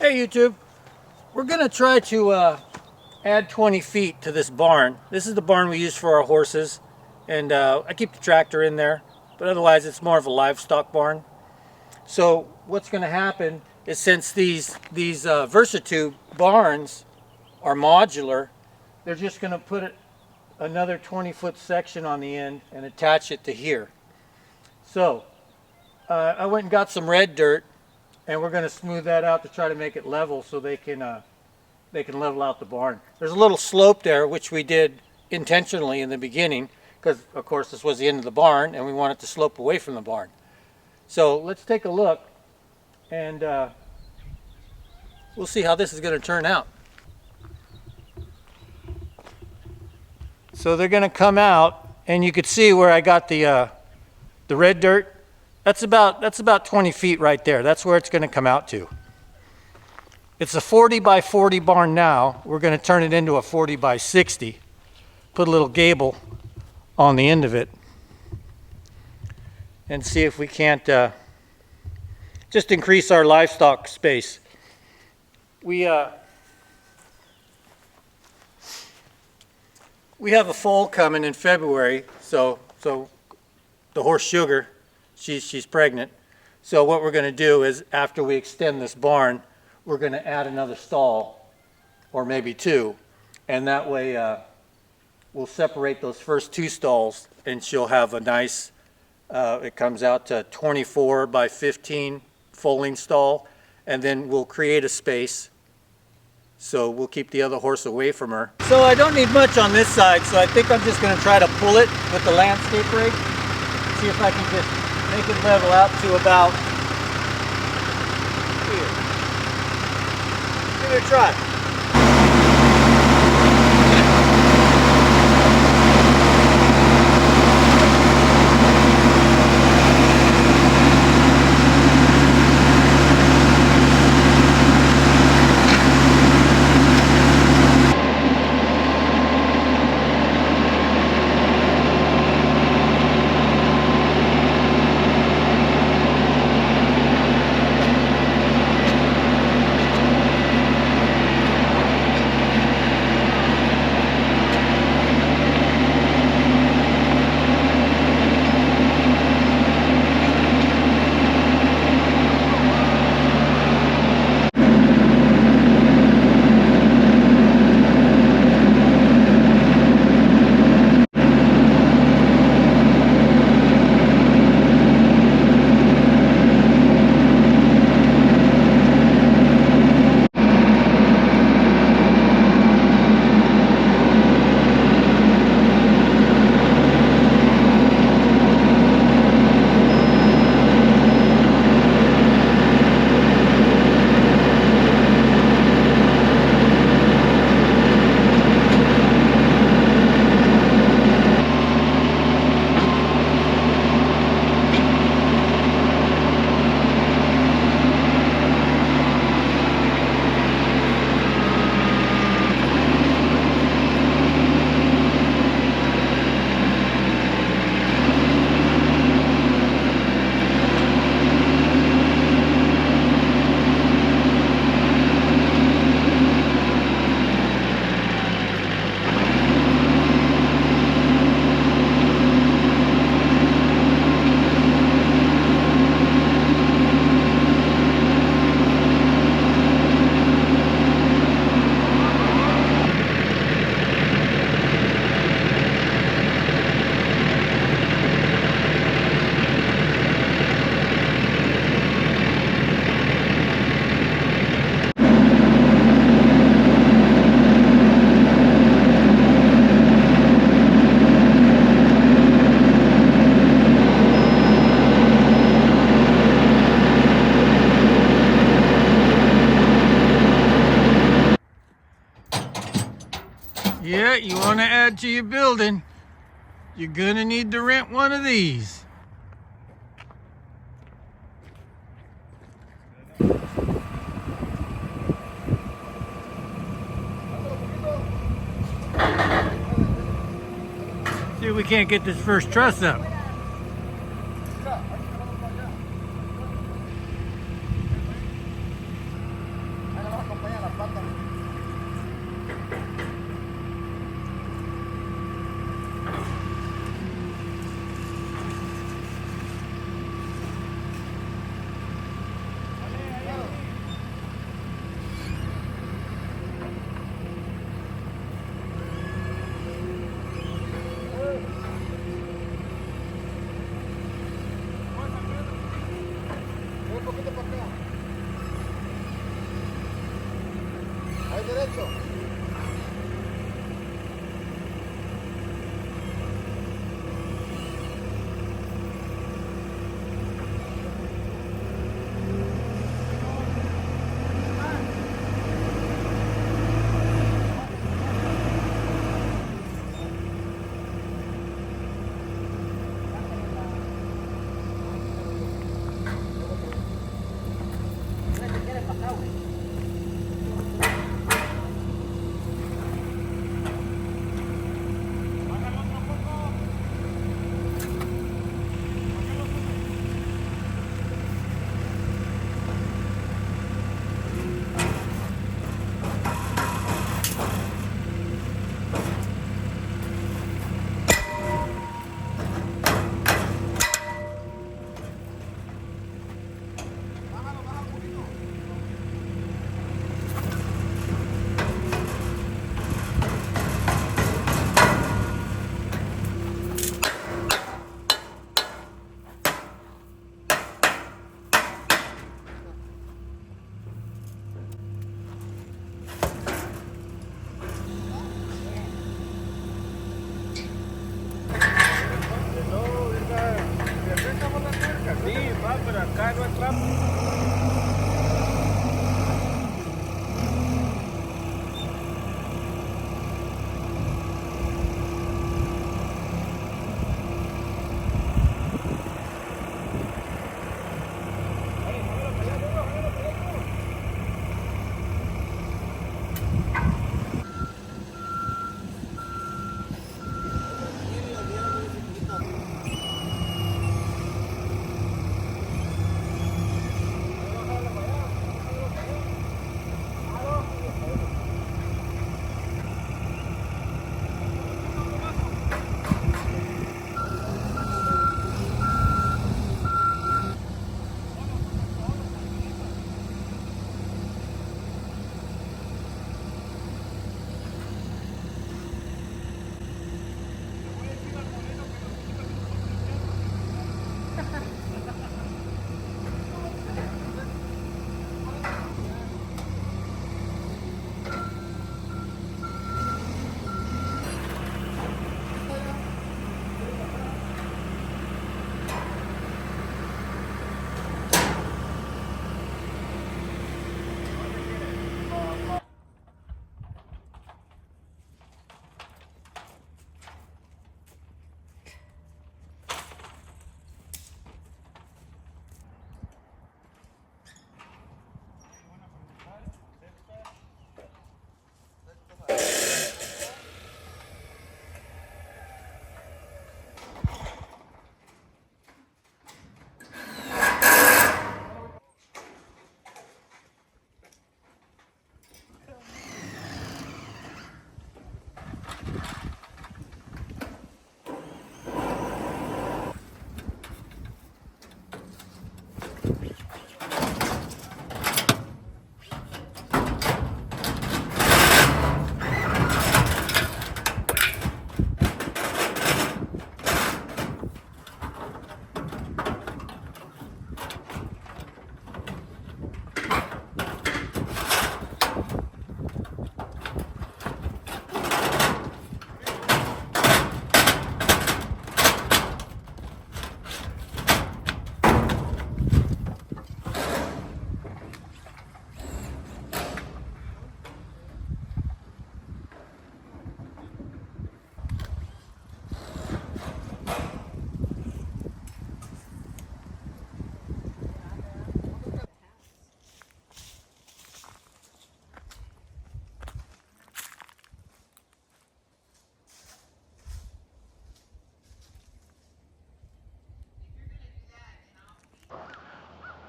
Hey YouTube, we're gonna try to add 20 feet to this barn. This is the barn we use for our horses, and I keep the tractor in there, but otherwise it's more of a livestock barn. So what's gonna happen is, since these Versatube barns are modular, they're just gonna put another 20-foot section on the end and attach it to here. So I went and got some red dirt, and we're going to smooth that out to try to make it level so they can level out the barn. There's a little slope there, which we did intentionally in the beginning because, of course, this was the end of the barn and we want it to slope away from the barn. So let's take a look, and we'll see how this is going to turn out. So they're going to come out, and you could see where I got the red dirt. That's about 20 feet right there. That's where it's going to come out to. It's a 40 by 40 barn now. We're going to turn it into a 40 by 60. Put a little gable on the end of it and see if we can't just increase our livestock space. We have a foal coming in February, so the horse Sugar, she's pregnant. So what we're going to do is, after we extend this barn, we're going to add another stall, or maybe two, and that way we'll separate those first two stalls, and she'll have a nice, it comes out to 24 by 15 foaling stall, and then we'll create a space, so we'll keep the other horse away from her. So I don't need much on this side, so I think I'm just going to try to pull it with the landscape rake, see if I can just make it level out to about here. Give it a try. Yeah, you want to add to your building, you're going to need to rent one of these. See if we can't get this first truss up.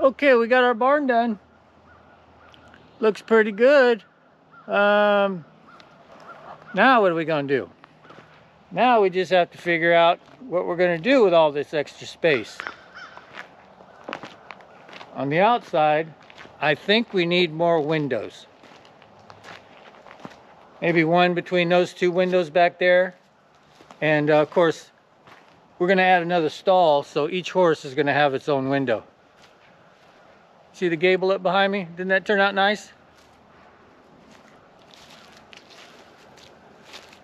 Okay, we got our barn done. Looks pretty good. Now what are we gonna do? Now we just have to figure out what we're gonna do with all this extra space. On the outside, I think we need more windows. Maybe one between those two windows back there. And of course, we're gonna add another stall, so each horse is gonna have its own window. See the gable up behind me? Didn't that turn out nice?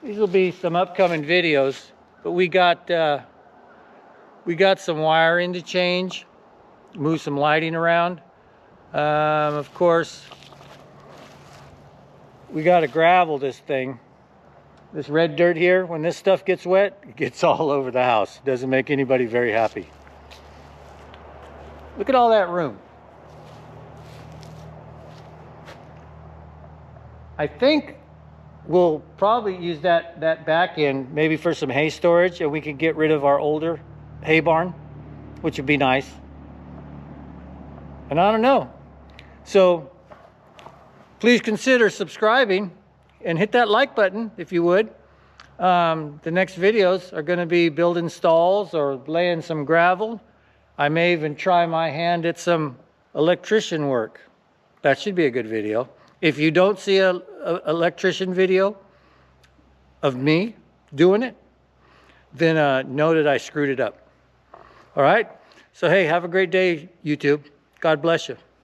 These will be some upcoming videos, but we got some wiring to change, move some lighting around. Of course, we got to gravel this thing. This red dirt here, when this stuff gets wet, it gets all over the house. It doesn't make anybody very happy. Look at all that room. I think we'll probably use that back end maybe for some hay storage, and we could get rid of our older hay barn, which would be nice. And I don't know. So please consider subscribing and hit that like button if you would. The next videos are going to be building stalls or laying some gravel. I may even try my hand at some electrician work. That should be a good video. If you don't see a electrician video of me doing it, then know that I screwed it up. All right? So hey, have a great day, YouTube. God bless you.